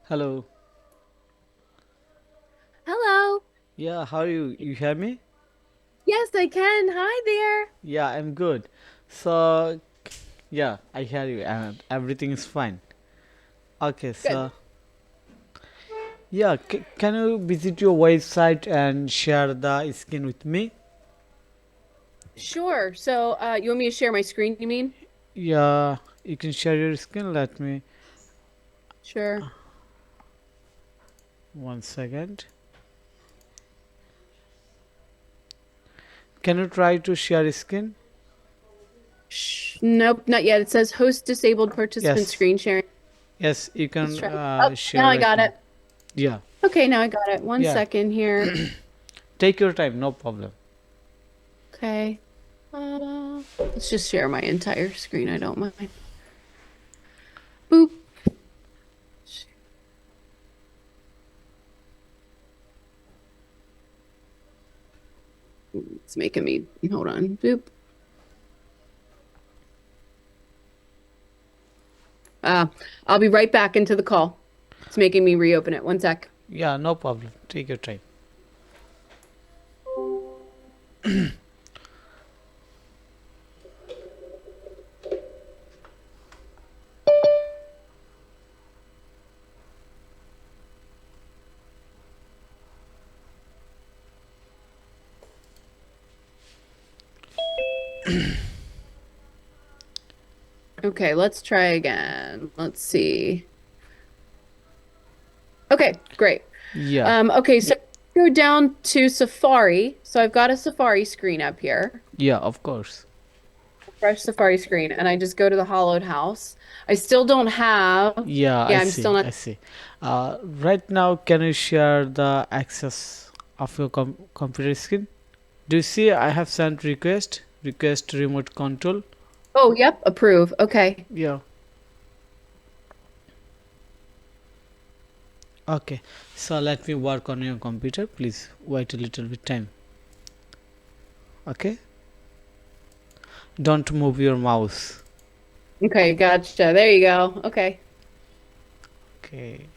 Hello. Hello. Yeah, how are you? You hear me? Yes, I can. Hi there. Yeah, I'm good. So, yeah, I hear you and everything is fine. Okay, Good. so, yeah, can you visit your website and share the skin with me? Sure. So, you want me to share my screen, you mean? Yeah, you can share your skin. Let me Sure. 1 second. Can you try to share skin? Nope, not yet. It says host disabled participant Yes, screen sharing. yes, you Let's can try. Oh, now share I right got now. it. Yeah, Okay, now I got it. One yeah, second here. take your time, no problem. Okay. Let's just share my entire screen. I don't mind. Boop. It's making me, hold on. Boop. Uh, I'll be right back into the call. It's making me reopen it. One sec. Yeah, no problem. Take your time. Okay, let's try again. Let's see. Okay, great. Yeah, Okay, so go down to Safari. So I've got a Safari screen up here, yeah, of course. fresh Safari screen, and I just go to the hollowed house. I still don't have, Yeah, I yeah, I'm see. still not, I see. Right now, can you share the access of your computer screen? Do you see I have sent request remote control? oh, yep, approve. Okay. Yeah. Okay. So let me work on your computer. Please wait a little bit time. Okay. Don't move your mouse. Okay, gotcha. There you go. Okay. Okay.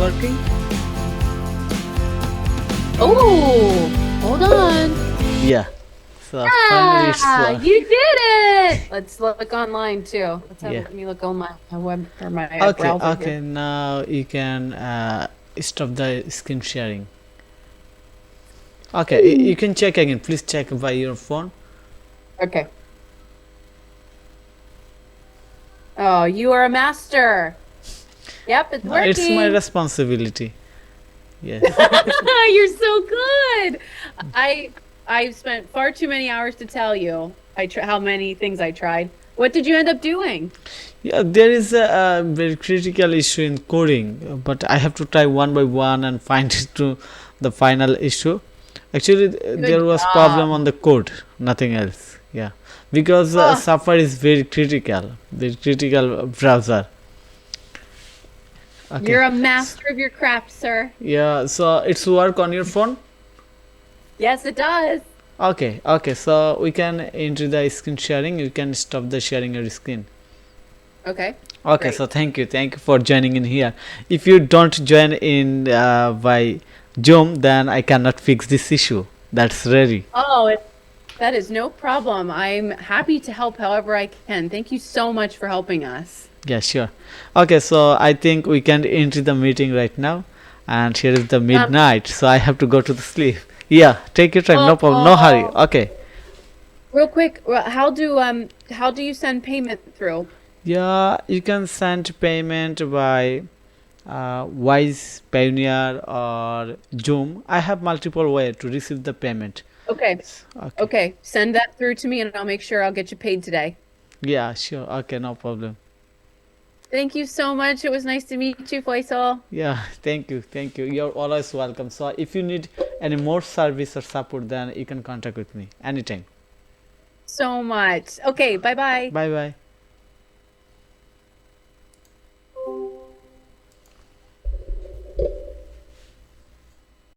working? Oh, hold on. Yeah. So finally it's You did it. Let's look online too. Yeah. Let me look on my web or my Okay, browser okay. here. Now you can stop the screen sharing. Okay, you can check again. Please check by your phone. Okay. Oh, you are a master. Yep, it's No, it's my working. responsibility. Yes. You're so good. I've spent far too many hours to tell you how many things I tried. What did you end up doing? Yeah, there is a very critical issue in coding, but I have to try one by one and find it to the final issue. Actually, there Good was problem job. on the code, nothing else. Yeah, because Oh, Safari is very critical browser. Okay. you're a master of your craft, sir. Yeah, so it's work on your phone. Yes, it does. Okay, okay. So we can enter the screen sharing. You can stop the sharing your screen. Okay, Okay, great. so thank you for joining in here. If you don't join in by Zoom, then I cannot fix this issue. That's ready. Oh, that is no problem. I'm happy to help however I can. Thank you so much for helping us. Yeah, sure. Okay, so I think we can enter the meeting right now, and here is the Um, midnight, so I have to go to the sleep. Yeah, take your time. No problem. No hurry. oh, Okay. real quick, how do you send payment through? Yeah, you can send payment by Wise, Pioneer, or Zoom. I have multiple way to receive the payment. Okay, Okay. okay. Send that through to me and I'll make sure I'll get you paid today. Yeah, sure. Okay, no problem. Thank you so much. It was nice to meet you, Faisal. Yeah, thank you. You're always welcome. So if you need any more service or support, then you can contact with me anytime. So much. Okay, bye-bye. Bye bye.